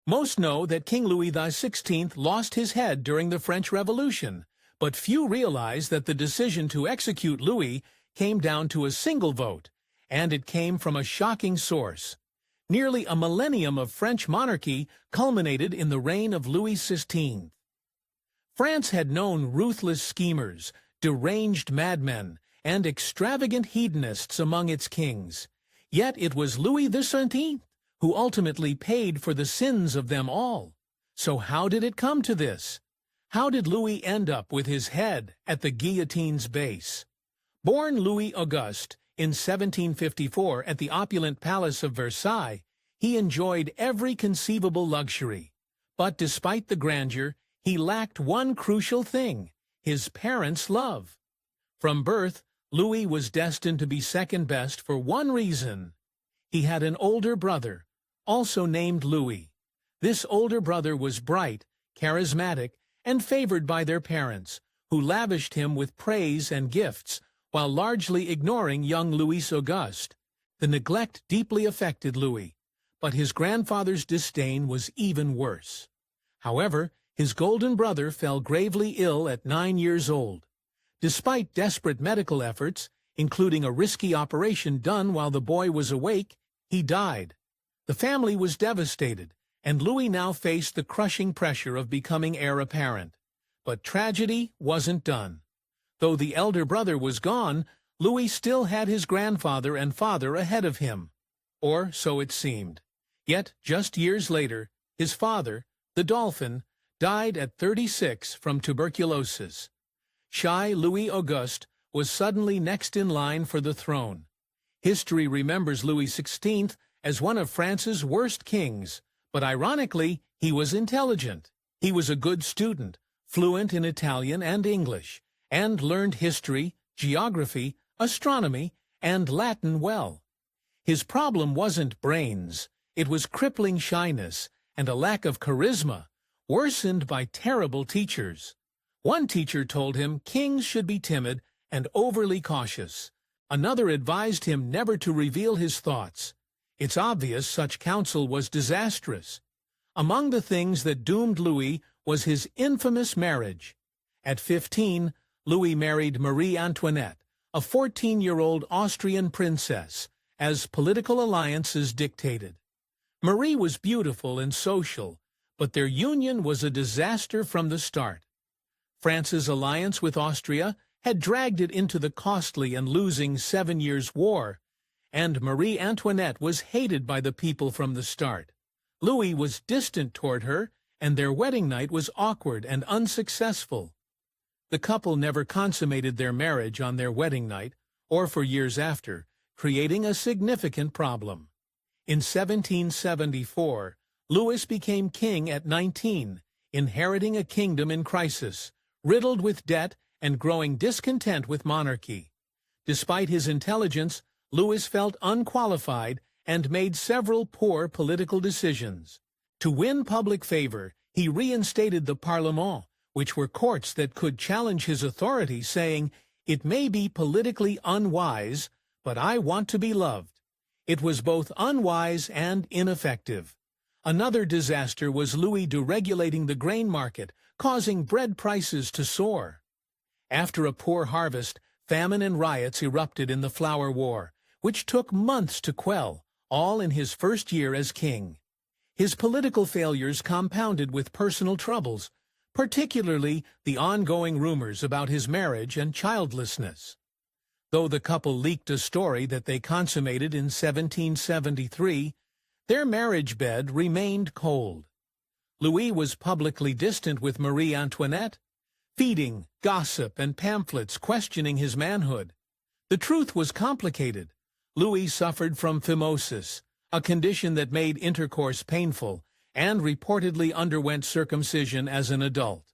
Most know that King Louis XVI lost his head during the French Revolution, but few realize that the decision to execute Louis came down to a single vote, and it came from a shocking source. Nearly a millennium of French monarchy culminated in the reign of Louis XVI. France had known ruthless schemers, deranged madmen, and extravagant hedonists among its kings. Yet it was Louis XVI who ultimately paid for the sins of them all. So how did it come to this? How did Louis end up with his head at the guillotine's base? Born Louis Auguste in 1754 at the opulent Palace of Versailles, he enjoyed every conceivable luxury. But despite the grandeur, he lacked one crucial thing: his parents' love. From birth, Louis was destined to be second best for one reason. He had an older brother, also named Louis. This older brother was bright, charismatic, and favored by their parents, who lavished him with praise and gifts, while largely ignoring young Louis Auguste. The neglect deeply affected Louis, but his grandfather's disdain was even worse. However, his golden brother fell gravely ill at 9 years old. Despite desperate medical efforts, including a risky operation done while the boy was awake, he died. The family was devastated, and Louis now faced the crushing pressure of becoming heir apparent. But tragedy wasn't done. Though the elder brother was gone, Louis still had his grandfather and father ahead of him. Or so it seemed. Yet, just years later, his father, the Dauphin, died at 36 from tuberculosis. Shy Louis Auguste was suddenly next in line for the throne. History remembers Louis XVI as one of France's worst kings, but ironically, he was intelligent. He was a good student, fluent in Italian and English, and learned history, geography, astronomy, and Latin well. His problem wasn't brains, it was crippling shyness and a lack of charisma, worsened by terrible teachers. One teacher told him kings should be timid and overly cautious. Another advised him never to reveal his thoughts. It's obvious such counsel was disastrous. Among the things that doomed Louis was his infamous marriage. At 15, Louis married Marie Antoinette, a 14-year-old Austrian princess, as political alliances dictated. Marie was beautiful and social, but their union was a disaster from the start. France's alliance with Austria had dragged it into the costly and losing 7 Years' War, and Marie Antoinette was hated by the people from the start. Louis was distant toward her, and their wedding night was awkward and unsuccessful. The couple never consummated their marriage on their wedding night, or for years after, creating a significant problem. In 1774, Louis became king at 19, inheriting a kingdom in crisis, riddled with debt and growing discontent with monarchy. Despite his intelligence, Louis felt unqualified and made several poor political decisions. To win public favor, he reinstated the Parlement, which were courts that could challenge his authority, saying, "It may be politically unwise, but I want to be loved." It was both unwise and ineffective. Another disaster was Louis deregulating the grain market, causing bread prices to soar. After a poor harvest, famine and riots erupted in the Flour War, which took months to quell, all in his first year as king. His political failures compounded with personal troubles, particularly the ongoing rumors about his marriage and childlessness. Though the couple leaked a story that they consummated in 1773, their marriage bed remained cold. Louis was publicly distant with Marie Antoinette, feeding gossip and pamphlets questioning his manhood. The truth was complicated. Louis suffered from phimosis, a condition that made intercourse painful, and reportedly underwent circumcision as an adult,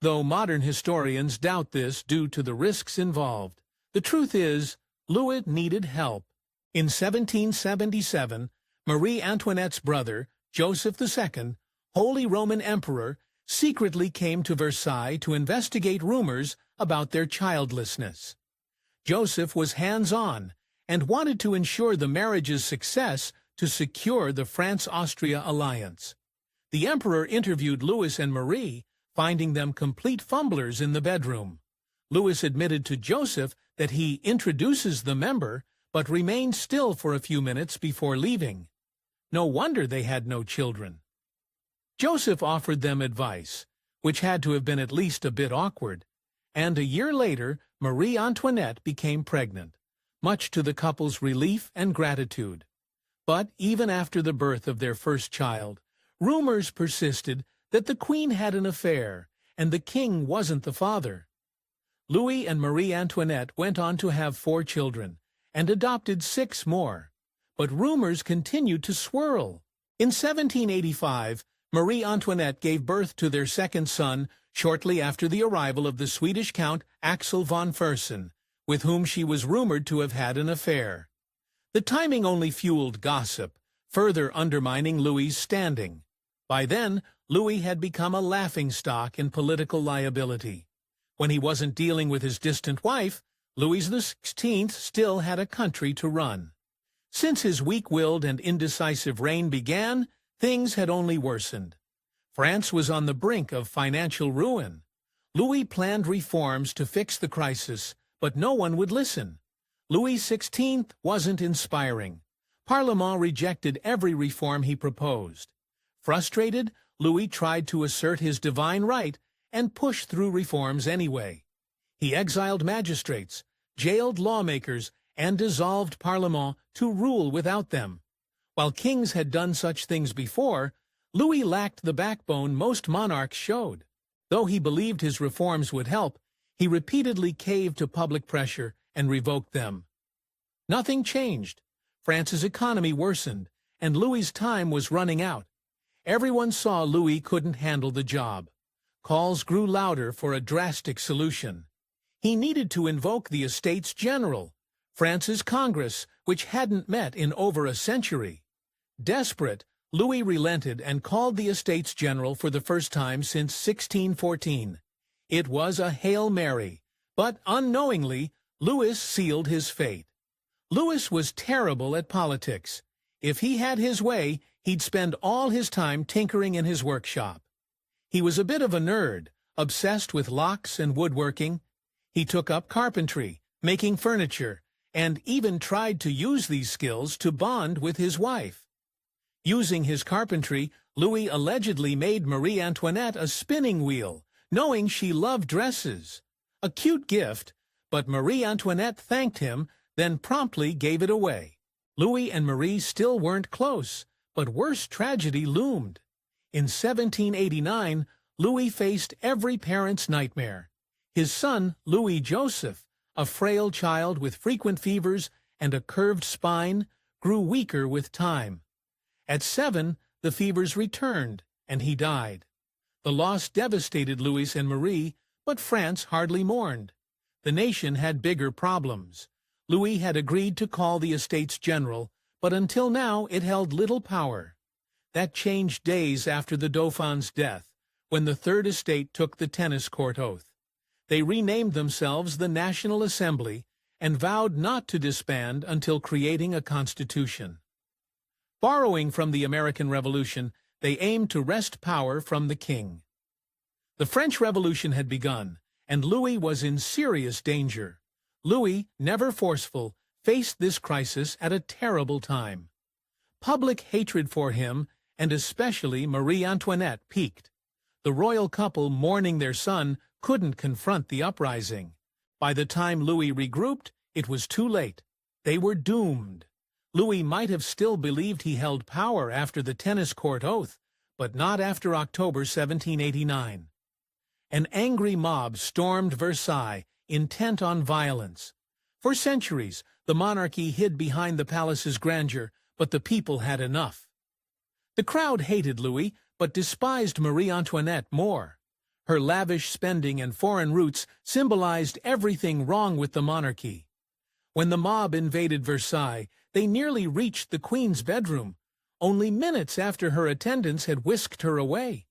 though modern historians doubt this due to the risks involved. The truth is, Louis needed help. In 1777, Marie Antoinette's brother, Joseph II, Holy Roman Emperor, secretly came to Versailles to investigate rumors about their childlessness. Joseph was hands-on and wanted to ensure the marriage's success to secure the France-Austria alliance. The emperor interviewed Louis and Marie, finding them complete fumblers in the bedroom. Louis admitted to Joseph that he introduces the member, but remained still for a few minutes before leaving. No wonder they had no children. Joseph offered them advice, which had to have been at least a bit awkward, and a year later Marie Antoinette became pregnant, much to the couple's relief and gratitude. But even after the birth of their first child, rumors persisted that the Queen had an affair and the King wasn't the father. Louis and Marie Antoinette went on to have 4 children and adopted 6 more, but rumors continued to swirl. In 1785, Marie Antoinette gave birth to their second son shortly after the arrival of the Swedish Count Axel von Fersen, with whom she was rumored to have had an affair. The timing only fueled gossip, further undermining Louis's standing. By then, Louis had become a laughingstock in political liability. When he wasn't dealing with his distant wife, Louis XVI still had a country to run. Since his weak-willed and indecisive reign began, things had only worsened. France was on the brink of financial ruin. Louis planned reforms to fix the crisis, but no one would listen. Louis XVI wasn't inspiring. Parlement rejected every reform he proposed. Frustrated, Louis tried to assert his divine right and push through reforms anyway. He exiled magistrates, jailed lawmakers, and dissolved Parlement to rule without them. While kings had done such things before, Louis lacked the backbone most monarchs showed. Though he believed his reforms would help, he repeatedly caved to public pressure and revoked them. Nothing changed. France's economy worsened, and Louis's time was running out. Everyone saw Louis couldn't handle the job. Calls grew louder for a drastic solution. He needed to invoke the Estates General, France's Congress, which hadn't met in over a century. Desperate, Louis relented and called the Estates General for the first time since 1614. It was a Hail Mary, but unknowingly, Louis sealed his fate. Louis was terrible at politics. If he had his way, he'd spend all his time tinkering in his workshop. He was a bit of a nerd, obsessed with locks and woodworking. He took up carpentry, making furniture, and even tried to use these skills to bond with his wife. Using his carpentry, Louis allegedly made Marie Antoinette a spinning wheel, knowing she loved dresses. A cute gift, but Marie Antoinette thanked him, then promptly gave it away. Louis and Marie still weren't close, but worse tragedy loomed. In 1789, Louis faced every parent's nightmare. His son, Louis Joseph, a frail child with frequent fevers and a curved spine, grew weaker with time. At 7, the fevers returned, and he died. The loss devastated Louis and Marie, but France hardly mourned. The nation had bigger problems. Louis had agreed to call the Estates General, but until now it held little power. That changed days after the Dauphin's death, when the Third Estate took the tennis court oath. They renamed themselves the National Assembly and vowed not to disband until creating a constitution. Borrowing from the American Revolution, they aimed to wrest power from the king. The French Revolution had begun, and Louis was in serious danger. Louis, never forceful, faced this crisis at a terrible time. Public hatred for him, and especially Marie Antoinette, peaked. The royal couple mourning their son couldn't confront the uprising. By the time Louis regrouped, it was too late. They were doomed. Louis might have still believed he held power after the tennis court oath, but not after October 1789. An angry mob stormed Versailles, intent on violence. For centuries, the monarchy hid behind the palace's grandeur, but the people had enough. The crowd hated Louis, but despised Marie Antoinette more. Her lavish spending and foreign roots symbolized everything wrong with the monarchy. When the mob invaded Versailles, they nearly reached the Queen's bedroom, only minutes after her attendants had whisked her away.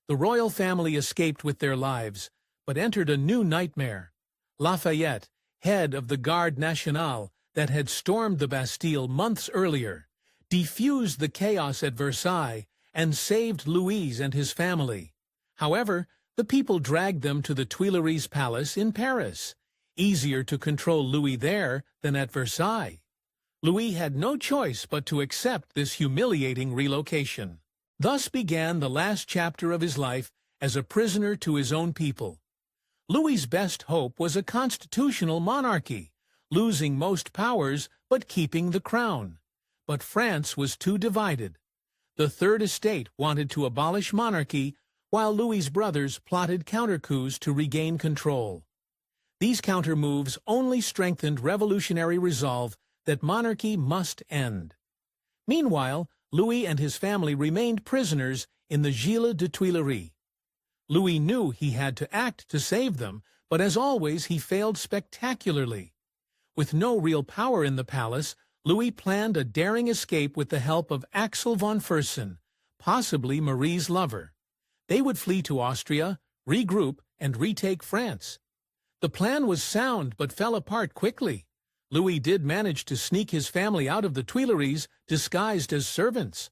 The royal family escaped with their lives, but entered a new nightmare. Lafayette, head of the Garde Nationale that had stormed the Bastille months earlier, defused the chaos at Versailles and saved Louis and his family. However, the people dragged them to the Tuileries Palace in Paris. Easier to control Louis there than at Versailles. Louis had no choice but to accept this humiliating relocation. Thus began the last chapter of his life as a prisoner to his own people. Louis's best hope was a constitutional monarchy, losing most powers but keeping the crown. But France was too divided. The Third Estate wanted to abolish monarchy, while Louis's brothers plotted counter-coups to regain control. These counter-moves only strengthened revolutionary resolve that monarchy must end. Meanwhile, Louis and his family remained prisoners in the Gilles de Tuileries. Louis knew he had to act to save them, but as always he failed spectacularly. With no real power in the palace, Louis planned a daring escape with the help of Axel von Fersen, possibly Marie's lover. They would flee to Austria, regroup, and retake France. The plan was sound but fell apart quickly. Louis did manage to sneak his family out of the Tuileries disguised as servants.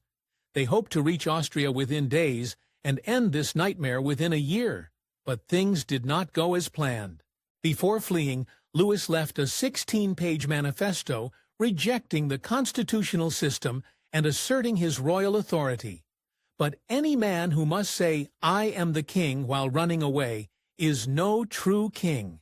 They hoped to reach Austria within days and end this nightmare within a year, but things did not go as planned. Before fleeing, Louis left a 16-page manifesto rejecting the constitutional system and asserting his royal authority. But any man who must say, "I am the king," while running away, is no true king.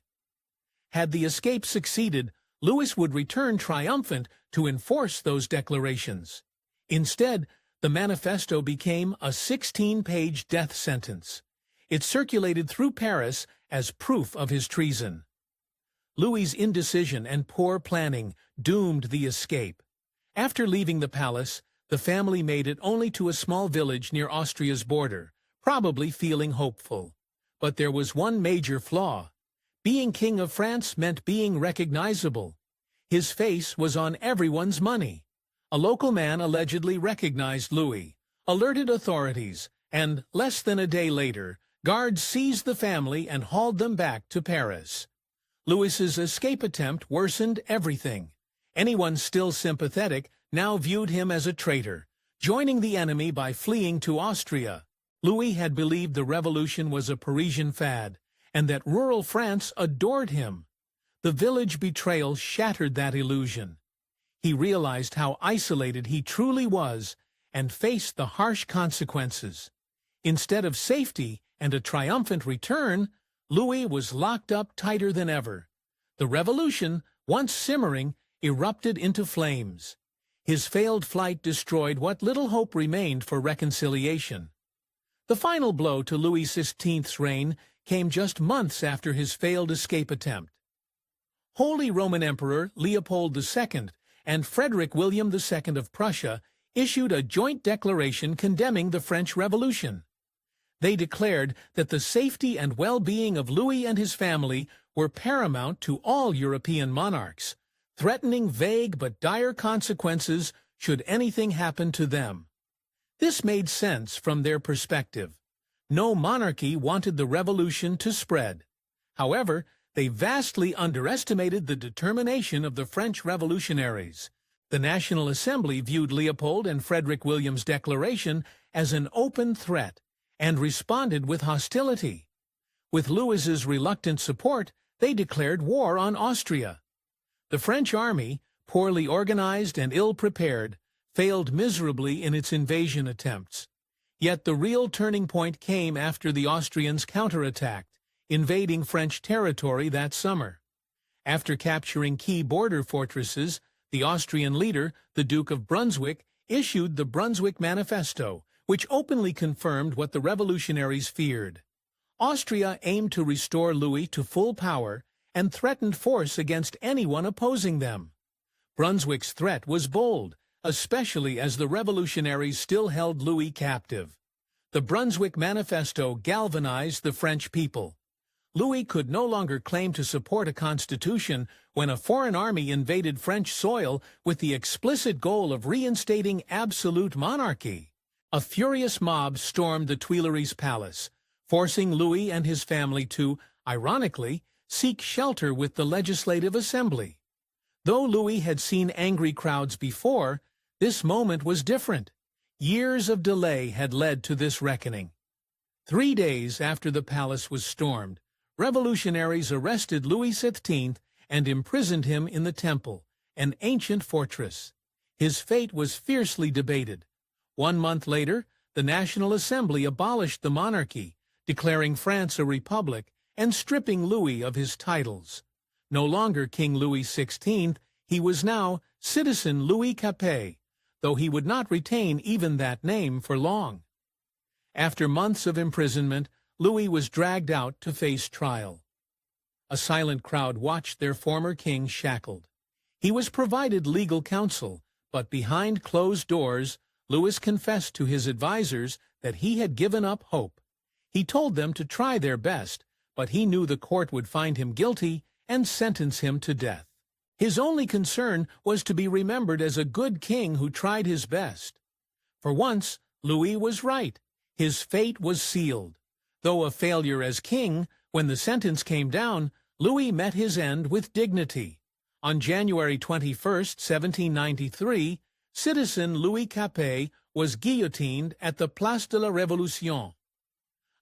Had the escape succeeded, Louis would return triumphant to enforce those declarations. Instead, the manifesto became a 16-page death sentence. It circulated through Paris as proof of his treason. Louis's indecision and poor planning doomed the escape. After leaving the palace, the family made it only to a small village near Austria's border, probably feeling hopeful. But there was one major flaw. Being King of France meant being recognizable. His face was on everyone's money. A local man allegedly recognized Louis, alerted authorities, and less than a day later, guards seized the family and hauled them back to Paris. Louis's escape attempt worsened everything. Anyone still sympathetic now viewed him as a traitor, joining the enemy by fleeing to Austria. Louis had believed the revolution was a Parisian fad, and that rural France adored him. The village betrayal shattered that illusion. He realized how isolated he truly was and faced the harsh consequences. Instead of safety and a triumphant return, Louis was locked up tighter than ever. The revolution, once simmering, erupted into flames. His failed flight destroyed what little hope remained for reconciliation. The final blow to Louis XVI's reign came just months after his failed escape attempt. Holy Roman Emperor Leopold II and Frederick William II of Prussia issued a joint declaration condemning the French Revolution. They declared that the safety and well-being of Louis and his family were paramount to all European monarchs, threatening vague but dire consequences should anything happen to them. This made sense from their perspective. No monarchy wanted the revolution to spread. However, they vastly underestimated the determination of the French revolutionaries. The National Assembly viewed Leopold and Frederick William's declaration as an open threat and responded with hostility. With Louis's reluctant support, they declared war on Austria. The French army, poorly organized and ill-prepared, failed miserably in its invasion attempts. Yet the real turning point came after the Austrians counterattacked, invading French territory that summer. After capturing key border fortresses, the Austrian leader, the Duke of Brunswick, issued the Brunswick Manifesto, which openly confirmed what the revolutionaries feared. Austria aimed to restore Louis to full power and threatened force against anyone opposing them. Brunswick's threat was bold, especially as the revolutionaries still held Louis captive. The Brunswick Manifesto galvanized the French people. Louis could no longer claim to support a constitution when a foreign army invaded French soil with the explicit goal of reinstating absolute monarchy. A furious mob stormed the Tuileries Palace, forcing Louis and his family to, ironically, seek shelter with the Legislative Assembly. Though Louis had seen angry crowds before, this moment was different. Years of delay had led to this reckoning. 3 days after the palace was stormed, revolutionaries arrested Louis XVI and imprisoned him in the Temple, an ancient fortress. His fate was fiercely debated. 1 month later, the National Assembly abolished the monarchy, declaring France a republic and stripping Louis of his titles. No longer King Louis XVI, he was now Citizen Louis Capet, though he would not retain even that name for long. After months of imprisonment, Louis was dragged out to face trial. A silent crowd watched their former king shackled. He was provided legal counsel, but behind closed doors, Louis confessed to his advisers that he had given up hope. He told them to try their best, but he knew the court would find him guilty and sentence him to death. His only concern was to be remembered as a good king who tried his best. For once, Louis was right. His fate was sealed. Though a failure as king, when the sentence came down, Louis met his end with dignity. On January 21, 1793, Citizen Louis Capet was guillotined at the Place de la Révolution.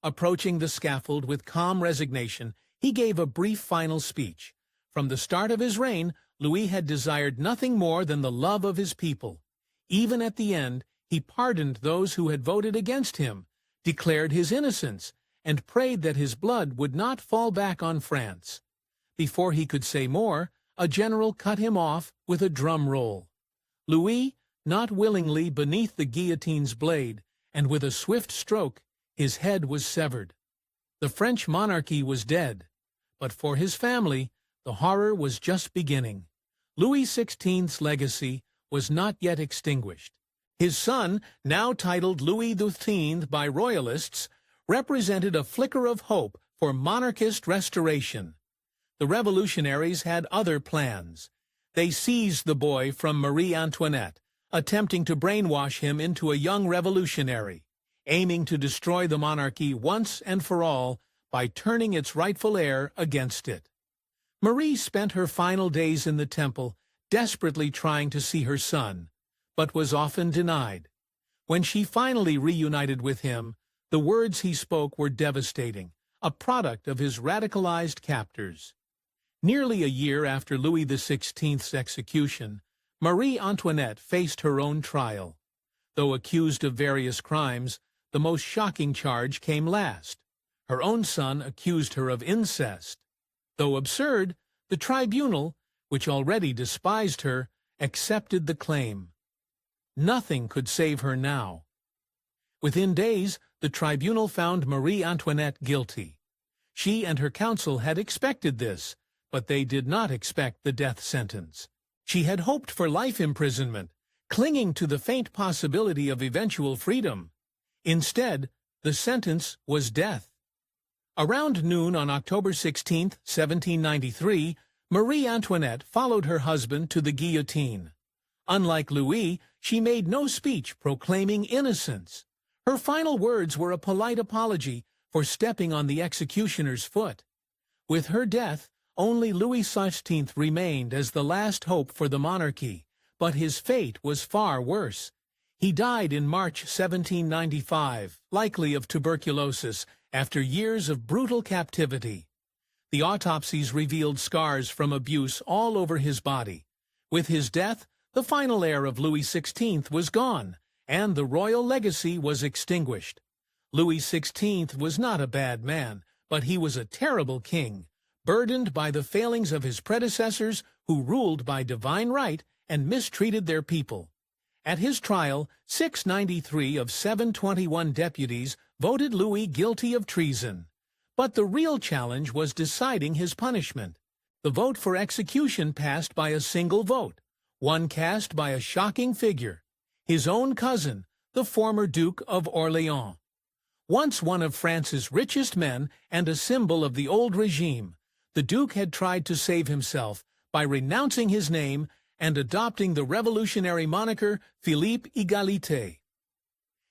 Approaching the scaffold with calm resignation, he gave a brief final speech. From the start of his reign, Louis had desired nothing more than the love of his people. Even at the end, he pardoned those who had voted against him, declared his innocence, and prayed that his blood would not fall back on France. Before he could say more, a general cut him off with a drum roll. Louis, not willingly beneath the guillotine's blade, and with a swift stroke, his head was severed. The French monarchy was dead, but for his family, the horror was just beginning. Louis XVI's legacy was not yet extinguished. His son, now titled Louis XIII by royalists, represented a flicker of hope for monarchist restoration. The revolutionaries had other plans. They seized the boy from Marie Antoinette, attempting to brainwash him into a young revolutionary, aiming to destroy the monarchy once and for all by turning its rightful heir against it. Marie spent her final days in the Temple, desperately trying to see her son, but was often denied. When she finally reunited with him, the words he spoke were devastating, a product of his radicalized captors. Nearly a year after Louis XVI's execution, Marie Antoinette faced her own trial. Though accused of various crimes, the most shocking charge came last. Her own son accused her of incest. Though absurd, the tribunal, which already despised her, accepted the claim. Nothing could save her now. Within days, the tribunal found Marie Antoinette guilty. She and her council had expected this, but they did not expect the death sentence. She had hoped for life imprisonment, clinging to the faint possibility of eventual freedom. Instead, the sentence was death. Around noon on October 16, 1793, Marie Antoinette followed her husband to the guillotine. Unlike Louis, she made no speech proclaiming innocence. Her final words were a polite apology for stepping on the executioner's foot. With her death, only Louis XVI remained as the last hope for the monarchy, but his fate was far worse. He died in March 1795, likely of tuberculosis, after years of brutal captivity. The autopsies revealed scars from abuse all over his body. With his death, the final heir of Louis XVI was gone, and the royal legacy was extinguished. Louis XVI was not a bad man, but he was a terrible king, burdened by the failings of his predecessors who ruled by divine right and mistreated their people. At his trial, 693 of 721 deputies voted Louis guilty of treason. But the real challenge was deciding his punishment. The vote for execution passed by a single vote, one cast by a shocking figure, his own cousin, the former Duke of Orléans. Once one of France's richest men and a symbol of the old regime, the Duke had tried to save himself by renouncing his name and adopting the revolutionary moniker Philippe Égalité.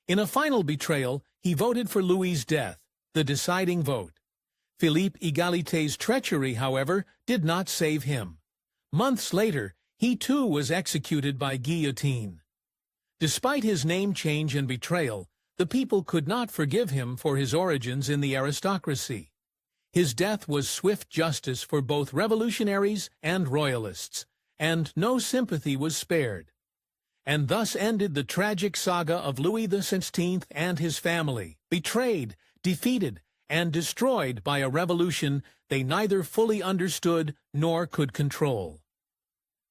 In a final betrayal, he voted for Louis's death, the deciding vote. Philippe Égalité's treachery, however, did not save him. Months later, he too was executed by guillotine. Despite his name change and betrayal, the people could not forgive him for his origins in the aristocracy. His death was swift justice for both revolutionaries and royalists, and no sympathy was spared. And thus ended the tragic saga of Louis XVI and his family, betrayed, defeated, and destroyed by a revolution they neither fully understood nor could control.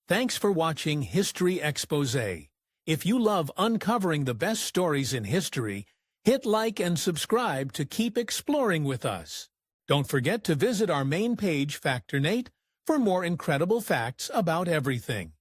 Thanks for watching History Exposé. If you love uncovering the best stories in history, hit like and subscribe to keep exploring with us. Don't forget to visit our main page, Factor Nate, for more incredible facts about everything.